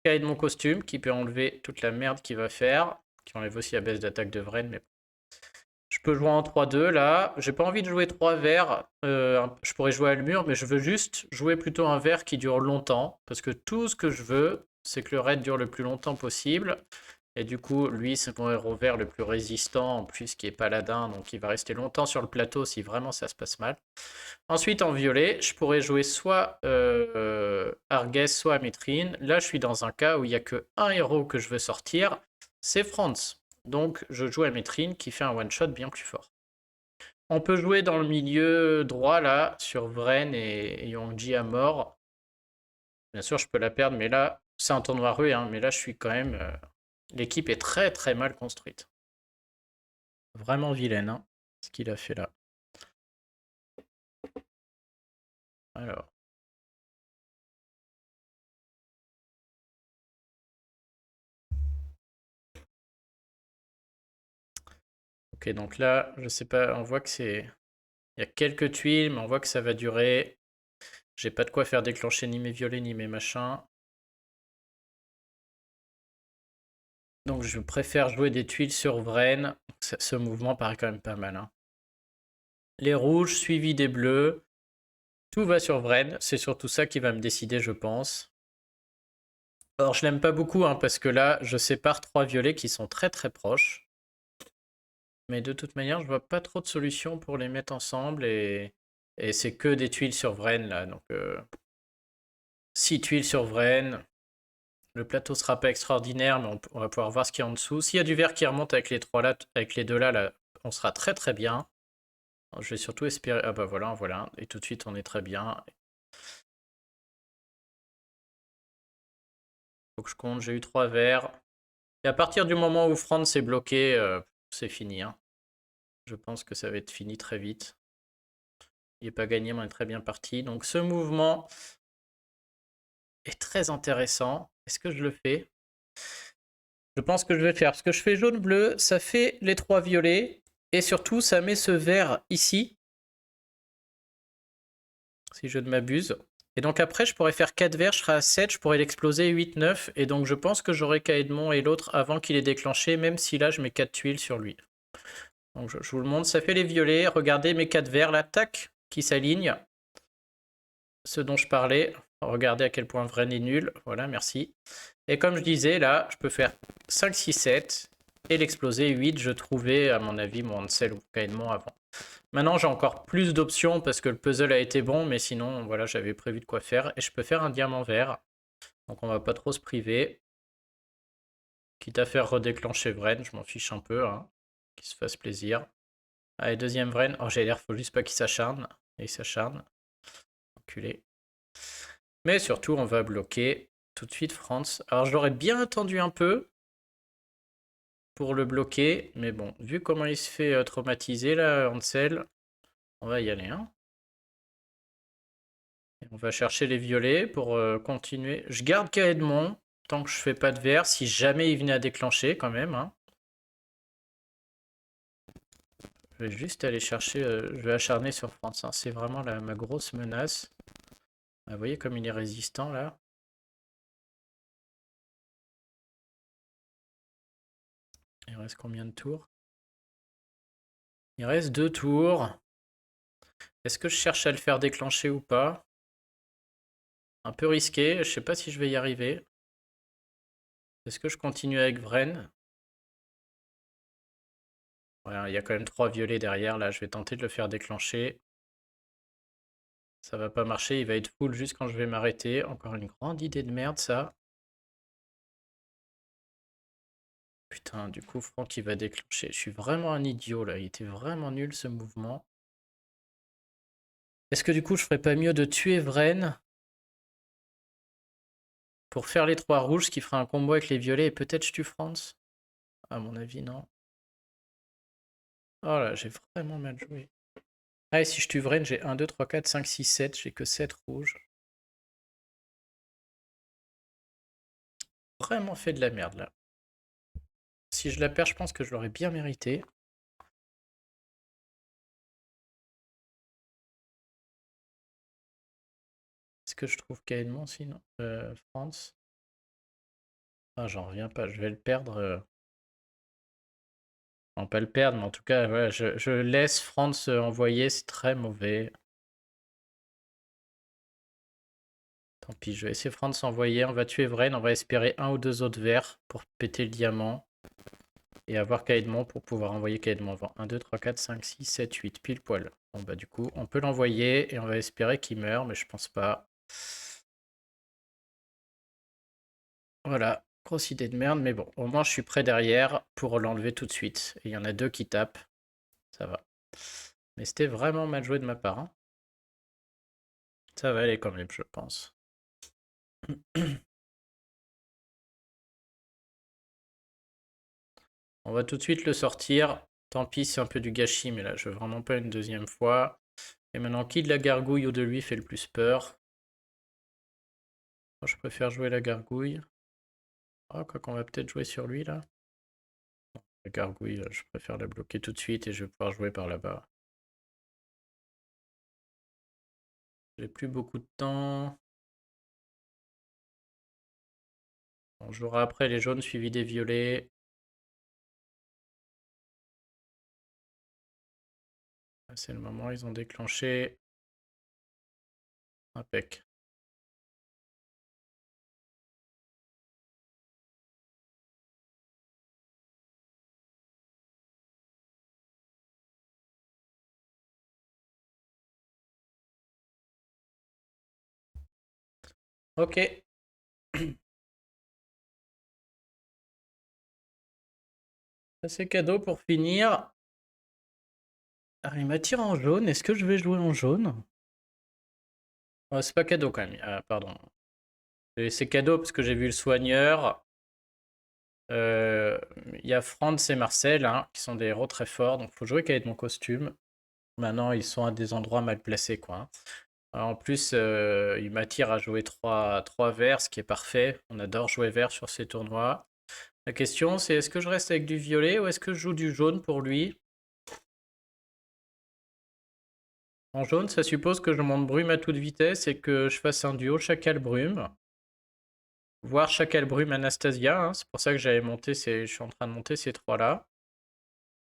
Cahier de mon costume qui peut enlever toute la merde qu'il va faire. Qui enlève aussi la baisse d'attaque de Vren, mais je peux jouer en 3-2 là. J'ai pas envie de jouer 3 verts. Je pourrais jouer à le mur, mais je veux juste jouer plutôt un vert qui dure longtemps. Parce que tout ce que je veux, c'est que le raid dure le plus longtemps possible. Et du coup, lui, c'est mon héros vert le plus résistant, en plus qui est paladin, donc il va rester longtemps sur le plateau si vraiment ça se passe mal. Ensuite, en violet, je pourrais jouer soit Arges, soit Amétrine. Là, je suis dans un cas où il n'y a que un héros que je veux sortir, c'est Franz. Donc, je joue Amétrine qui fait un one-shot bien plus fort. On peut jouer dans le milieu droit, là, sur Vren et Yongji à mort. Bien sûr, je peux la perdre, mais là, c'est un tournoi rué, hein, mais là, je suis quand même... L'équipe est très très mal construite. Vraiment vilaine, hein, ce qu'il a fait là. Alors. Ok, donc là, je sais pas, on voit que c'est... Il y a quelques tuiles, mais on voit que ça va durer. J'ai pas de quoi faire déclencher ni mes violets ni mes machins. Donc je préfère jouer des tuiles sur Vren. Ce mouvement paraît quand même pas mal, hein. Les rouges suivis des bleus. Tout va sur Vren. C'est surtout ça qui va me décider, je pense. Alors je l'aime pas beaucoup, hein, parce que là, je sépare 3 violets qui sont très très proches. Mais de toute manière, je vois pas trop de solutions pour les mettre ensemble. Et c'est que des tuiles sur Vren, là. Donc 6 tuiles sur Vren. Le plateau sera pas extraordinaire, mais on va pouvoir voir ce qu'il y a en dessous. S'il y a du vert qui remonte avec les trois là, avec les deux là, on sera très très bien. Je vais surtout espérer... Ah bah voilà, voilà. Et tout de suite, on est très bien. Faut que je compte, j'ai eu 3 verts. Et à partir du moment où Franz est bloqué, c'est fini, hein. Je pense que ça va être fini très vite. Il n'est pas gagné, mais on est très bien parti. Donc ce mouvement est très intéressant. Est-ce que je le fais? Je pense que je vais le faire. Parce que je fais jaune-bleu, ça fait les 3 violets. Et surtout, ça met ce vert ici. Si je ne m'abuse. Et donc après, je pourrais faire 4 verts, je serai à 7, je pourrais l'exploser 8, 9. Et donc je pense que j'aurai Kaedmon et l'autre avant qu'il ait déclenché, même si là, je mets 4 tuiles sur lui. Donc je vous le montre, ça fait les violets. Regardez mes 4 verts là, tac, qui s'alignent. Ce dont je parlais. Regardez à quel point Vren est nul. Voilà, merci. Et comme je disais, là, je peux faire 5, 6, 7 et l'exploser 8. Je trouvais, à mon avis, mon Hansel ou Kaedmon avant. Maintenant, j'ai encore plus d'options parce que le puzzle a été bon, mais sinon, voilà, j'avais prévu de quoi faire. Et je peux faire un diamant vert. Donc on va pas trop se priver. Quitte à faire redéclencher Vren, je m'en fiche un peu, hein. Qu'il se fasse plaisir. Allez, deuxième Vren. Oh, j'ai l'air, faut juste pas qu'il s'acharne. Et il s'acharne. Enculé. Mais surtout, on va bloquer tout de suite Franz. Alors, je l'aurais bien attendu un peu pour le bloquer. Mais bon, vu comment il se fait traumatiser, là, Hansel, on va y aller, hein. Et on va chercher les violets pour continuer. Je garde Kaedmon tant que je fais pas de vert. Si jamais il venait à déclencher, quand même, hein. Je vais juste aller chercher. Je vais acharner sur Franz, hein. C'est vraiment ma grosse menace. Ah, vous voyez comme il est résistant, là. Il reste combien de tours? Il reste 2 tours. Est-ce que je cherche à le faire déclencher ou pas? Un peu risqué, je sais pas si je vais y arriver. Est-ce que je continue avec Vren? Voilà, il y a quand même 3 violets derrière, là, je vais tenter de le faire déclencher. Ça va pas marcher, il va être full juste quand je vais m'arrêter. Encore une grande idée de merde, ça. Putain, du coup, Franck, il va déclencher. Je suis vraiment un idiot, là. Il était vraiment nul, ce mouvement. Est-ce que du coup, je ferais pas mieux de tuer Vren pour faire les 3 rouges, ce qui fera un combo avec les violets, et peut-être je tue Franz? À mon avis, non. Oh là, j'ai vraiment mal joué. Ah, et si je tue Vren, j'ai 1, 2, 3, 4, 5, 6, 7. J'ai que 7 rouges. Vraiment fait de la merde, là. Si je la perds, je pense que je l'aurais bien mérité. Est-ce que je trouve Caïdmon sinon France. Ah, j'en reviens pas, je vais le perdre. On peut le perdre, mais en tout cas, voilà, je laisse France envoyer, c'est très mauvais. Tant pis, je vais essayer France envoyer. On va tuer Vren, on va espérer un ou deux autres verts pour péter le diamant. Et avoir Caïdmon pour pouvoir envoyer Caïdmon avant. 1, 2, 3, 4, 5, 6, 7, 8, pile poil. Bon bah du coup, on peut l'envoyer et on va espérer qu'il meure, mais je pense pas. Voilà, grosse idée de merde, mais bon, au moins je suis prêt derrière pour l'enlever tout de suite. Et il y en a deux qui tapent, ça va. Mais c'était vraiment mal joué de ma part, hein. Ça va aller quand même, je pense. On va tout de suite le sortir. Tant pis, c'est un peu du gâchis, mais là, je veux vraiment pas une deuxième fois. Et maintenant, qui de la gargouille ou de lui fait le plus peur? Moi, je préfère jouer la gargouille. Ah, quoi qu'on va peut-être jouer sur lui, là. La gargouille, je préfère la bloquer tout de suite et je vais pouvoir jouer par là-bas. J'ai plus beaucoup de temps. On jouera après les jaunes suivis des violets. C'est le moment, ils ont déclenché. Impec. Ok. Ça c'est cadeau pour finir. Alors, il m'attire en jaune. Est-ce que je vais jouer en jaune? Oh, c'est pas cadeau quand même. Ah, pardon. C'est cadeau parce que j'ai vu le soigneur. Il y a Franz et Marcel hein, qui sont des héros très forts. Donc faut jouer qu'avec mon costume. Maintenant, ils sont à des endroits mal placés, quoi, hein. En plus, il m'attire à jouer 3 verts, ce qui est parfait. On adore jouer vert sur ces tournois. La question, c'est est-ce que je reste avec du violet ou est-ce que je joue du jaune pour lui? En jaune, ça suppose que je monte brume à toute vitesse et que je fasse un duo chacal-brume. Voire chacal-brume Anastasia, hein. C'est pour ça que je suis en train de monter ces trois-là.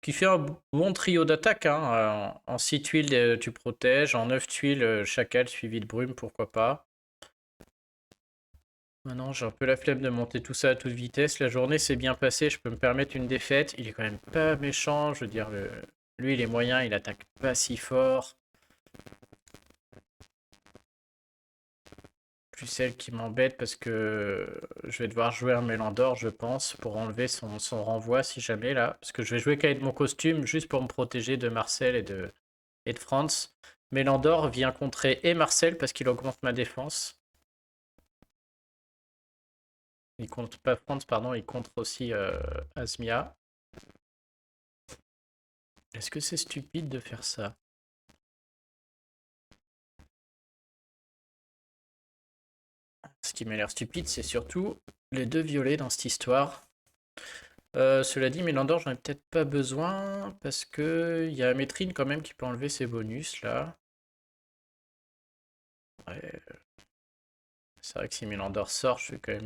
Qui fait un bon trio d'attaque, hein. En 6 tuiles, tu protèges. En 9 tuiles, chacal suivi de brume, pourquoi pas. Maintenant, j'ai un peu la flemme de monter tout ça à toute vitesse. La journée s'est bien passée, je peux me permettre une défaite. Il est quand même pas méchant, je veux dire, lui il est moyen, il attaque pas si fort. Plus celle qui m'embête parce que je vais devoir jouer un Mélandor, je pense, pour enlever son renvoi si jamais là. Parce que je vais jouer qu'avec mon costume juste pour me protéger de Marcel et de Franz. Mélandor vient contrer et Marcel parce qu'il augmente ma défense. Il compte pas Franz, pardon, il contre aussi Asmia. Est-ce que c'est stupide de faire ça? Ce qui m'a l'air stupide, c'est surtout les deux violets dans cette histoire. Cela dit, Mélandor, j'en ai peut-être pas besoin parce que il y a Métrine quand même qui peut enlever ses bonus là. Ouais, c'est vrai que si Mélandor sort, je peux quand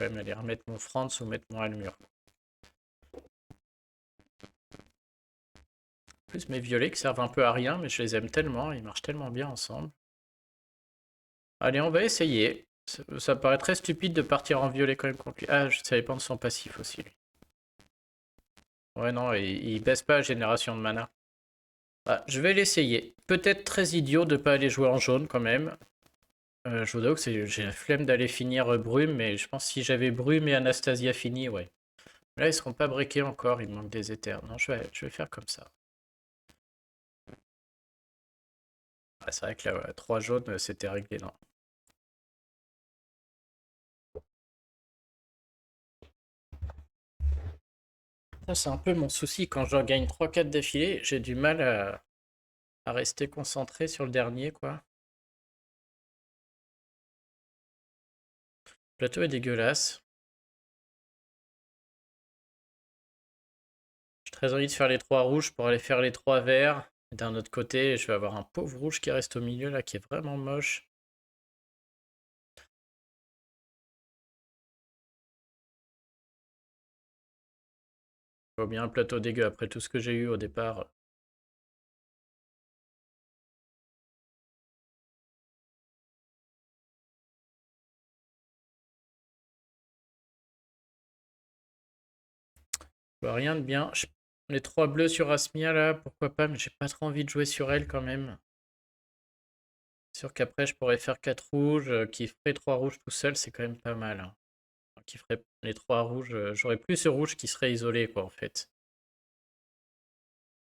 même aller remettre mon Franz ou mettre mon Almur. En plus, mes violets qui servent un peu à rien, mais je les aime tellement, ils marchent tellement bien ensemble. Allez, on va essayer. Ça paraît très stupide de partir en violet quand même contre lui. Ah, ça dépend de son passif aussi, lui. Ouais, non, il baisse pas la génération de mana. Ah, je vais l'essayer. Peut-être très idiot de pas aller jouer en jaune quand même. Je vous avoue que j'ai la flemme d'aller finir Brume, mais je pense que si j'avais Brume et Anastasia fini, ouais. Là, ils seront pas briqués encore, il me manque des éthers. Non, je vais faire comme ça. Ah, c'est vrai que là, ouais, 3 jaunes, c'était réglé, non. Ça, c'est un peu mon souci. Quand je gagne 3-4 d'affilée, j'ai du mal à rester concentré sur le dernier, quoi. Le plateau est dégueulasse. J'ai très envie de faire les 3 rouges pour aller faire les 3 verts. D'un autre côté, je vais avoir un pauvre rouge qui reste au milieu, là, qui est vraiment moche. Faut bien un plateau dégueu après tout ce que j'ai eu au départ. Je vois rien de bien. Les 3 bleus sur Asmia là, pourquoi pas, mais j'ai pas trop envie de jouer sur elle quand même. Sûr qu'après je pourrais faire 4 rouges, qui ferait 3 rouges tout seul, c'est quand même pas mal, hein. Qui ferait les 3 rouges, j'aurais plus ce rouge qui serait isolé quoi en fait.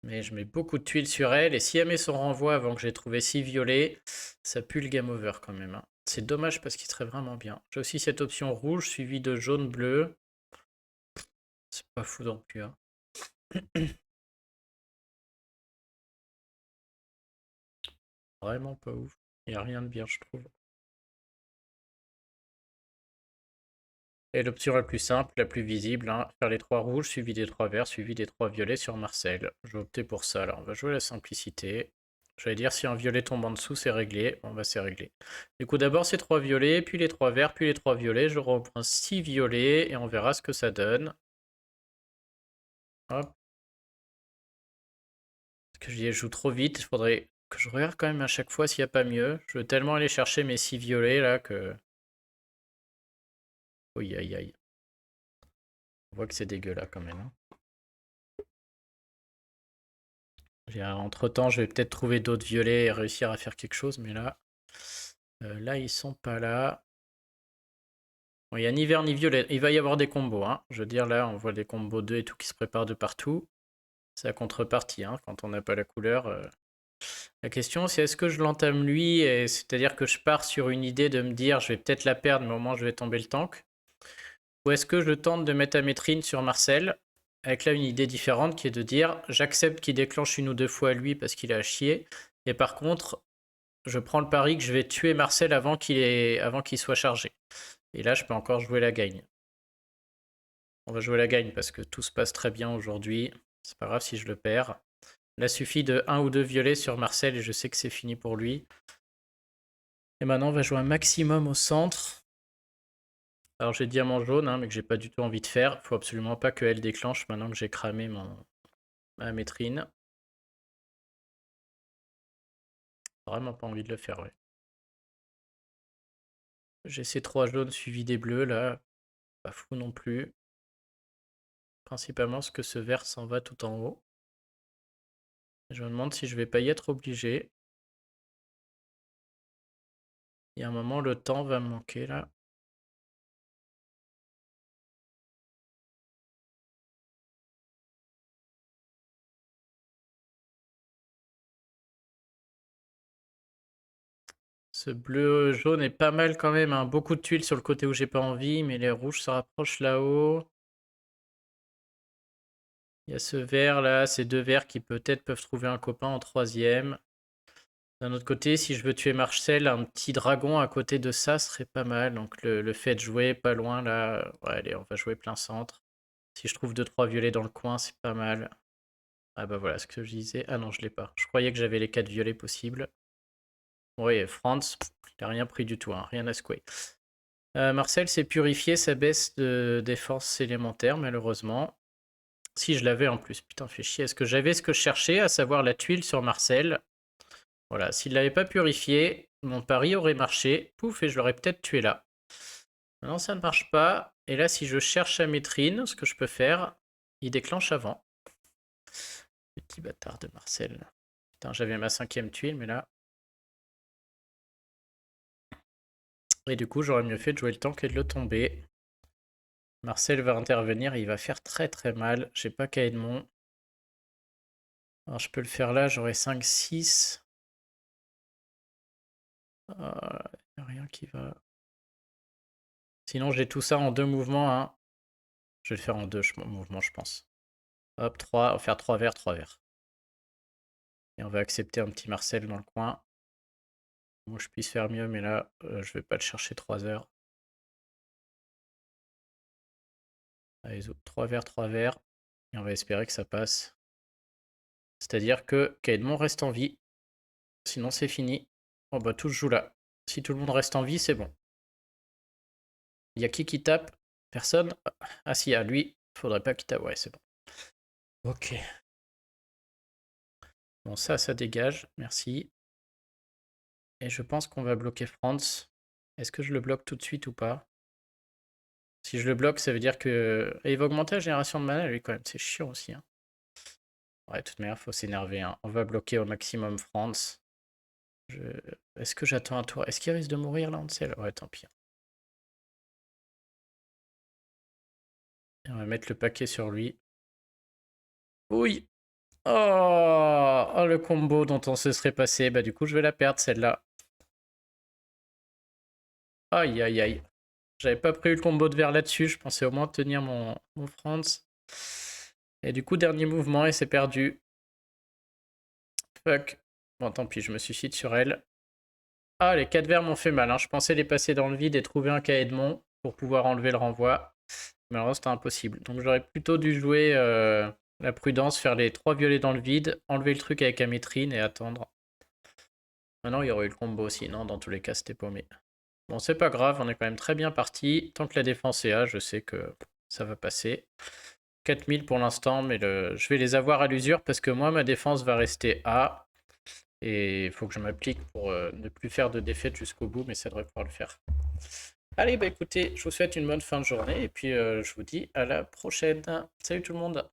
Mais je mets beaucoup de tuiles sur elle, et si elle met son renvoi avant que j'ai trouvé 6 violets, ça pue le game over quand même, hein. C'est dommage parce qu'il serait vraiment bien. J'ai aussi cette option rouge suivie de jaune-bleu. C'est pas fou non plus, hein. Vraiment pas ouf. Il n'y a rien de bien, je trouve. Et l'option la plus simple, la plus visible, hein, faire les 3 rouges, suivi des 3 verts, suivi des 3 violets sur Marcel. Je vais opter pour ça. Alors, on va jouer la simplicité. J'allais dire si un violet tombe en dessous, c'est réglé. Bon, bah, c'est réglé. Du coup, d'abord ces 3 violets, puis les 3 verts, puis les 3 violets. Je reprends 6 violets et on verra ce que ça donne. Hop. Parce que je joue trop vite. Il faudrait que je regarde quand même à chaque fois s'il n'y a pas mieux. Je veux tellement aller chercher mes 6 violets là que. Aïe aïe aïe. On voit que c'est dégueu là quand même, hein. Entre-temps, je vais peut-être trouver d'autres violets et réussir à faire quelque chose, mais là, ils sont pas là. Bon, il n'y a ni vert ni violet. Il va y avoir des combos, hein. Je veux dire, là, on voit des combos 2 et tout qui se préparent de partout. C'est la contrepartie, hein, quand on n'a pas la couleur. La question, c'est est-ce que je l'entame lui, c'est-à-dire que je pars sur une idée de me dire je vais peut-être la perdre, mais au moins je vais tomber le tank. Ou est-ce que je tente de mettre Amétrine sur Marcel, avec là une idée différente qui est de dire j'accepte qu'il déclenche une ou deux fois lui parce qu'il a à chier, et par contre, je prends le pari que je vais tuer Marcel avant qu'il soit chargé. Et là, je peux encore jouer la gagne. On va jouer la gagne parce que tout se passe très bien aujourd'hui. C'est pas grave si je le perds. Là, suffit de 1 ou 2 violets sur Marcel et je sais que c'est fini pour lui. Et maintenant, on va jouer un maximum au centre. Alors j'ai diamant jaune, hein, mais que j'ai pas du tout envie de faire. Faut absolument pas qu'elle déclenche maintenant que j'ai cramé ma métrine. Vraiment pas envie de le faire, ouais. J'ai ces 3 jaunes suivis des bleus là. Pas fou non plus. Principalement parce que ce vert s'en va tout en haut. Je me demande si je vais pas y être obligé. Il y a un moment, le temps va me manquer là. Ce bleu jaune est pas mal quand même, hein. Beaucoup de tuiles sur le côté où j'ai pas envie, mais les rouges se rapprochent là-haut. Il y a ce vert là, ces 2 verts qui peut-être peuvent trouver un copain en 3e. D'un autre côté, si je veux tuer Marcel, un petit dragon à côté de ça serait pas mal. Donc le fait de jouer pas loin là, ouais, allez, on va jouer plein centre. Si je trouve 2-3 violets dans le coin, c'est pas mal. Ah bah voilà ce que je disais. Ah non, je l'ai pas. Je croyais que j'avais les 4 violets possibles. Oui, Franz, il n'a rien pris du tout, hein, rien à secouer. Marcel s'est purifié sa baisse de défense élémentaire, malheureusement. Si je l'avais en plus, putain, fait chier. Est-ce que j'avais ce que je cherchais, à savoir la tuile sur Marcel? Voilà, s'il l'avait pas purifié, mon pari aurait marché. Pouf, et je l'aurais peut-être tué là. Maintenant, ça ne marche pas. Et là, si je cherche à Métrine, ce que je peux faire, il déclenche avant. Petit bâtard de Marcel. Putain, j'avais ma 5e tuile, mais là... Et du coup, j'aurais mieux fait de jouer le tank et de le tomber. Marcel va intervenir et il va faire très très mal. J'ai pas Caedmon. Alors je peux le faire là, j'aurai 5-6. Il n'y a rien qui va. Sinon j'ai tout ça en 2 mouvements, hein. Je vais le faire en 2 mouvements, je pense. Hop, 3, on va faire 3 verts, 3 verts. Et on va accepter un petit Marcel dans le coin. Moi je puisse faire mieux, mais là, je vais pas le chercher 3 heures. Allez, 3 verts, 3 verts. Et on va espérer que ça passe. C'est-à-dire que Caedmon reste en vie. Sinon c'est fini. Oh bah tout se joue là. Si tout le monde reste en vie, c'est bon. Il y a qui tape? Personne? Ah si, à lui. Faudrait pas qu'il tape. Ouais, c'est bon. Ok. Bon, ça dégage. Merci. Et je pense qu'on va bloquer France. Est-ce que je le bloque tout de suite ou pas? Si je le bloque, ça veut dire que... Et il va augmenter la génération de mana, lui, quand même. C'est chiant aussi, hein. Ouais, de toute manière, faut s'énerver, hein. On va bloquer au maximum France. Je... Est-ce que j'attends un tour? Est-ce qu'il risque de mourir, là, on sait? Ouais, tant pis. Et on va mettre le paquet sur lui. Oui! Oh, oh, le combo dont on se serait passé. Bah, du coup, je vais la perdre, celle-là. Aïe, aïe, aïe. J'avais pas prévu le combo de verre là-dessus. Je pensais au moins tenir mon France. Et du coup, dernier mouvement et c'est perdu. Fuck. Bon, tant pis, je me suicide sur elle. Ah, les 4 verres m'ont fait mal, hein. Je pensais les passer dans le vide et trouver un Kaedmon pour pouvoir enlever le renvoi. Mais alors, c'était impossible. Donc, j'aurais plutôt dû jouer la prudence, faire les 3 violets dans le vide, enlever le truc avec Amétrine et attendre. Maintenant, il y aurait eu le combo aussi. Non, dans tous les cas, c'était paumé. Bon, c'est pas grave, on est quand même très bien parti. Tant que la défense est A, je sais que ça va passer. 4000 pour l'instant, mais je vais les avoir à l'usure parce que moi, ma défense va rester A. Et il faut que je m'applique pour ne plus faire de défaite jusqu'au bout, mais ça devrait pouvoir le faire. Allez, bah écoutez, je vous souhaite une bonne fin de journée et puis je vous dis à la prochaine. Salut tout le monde!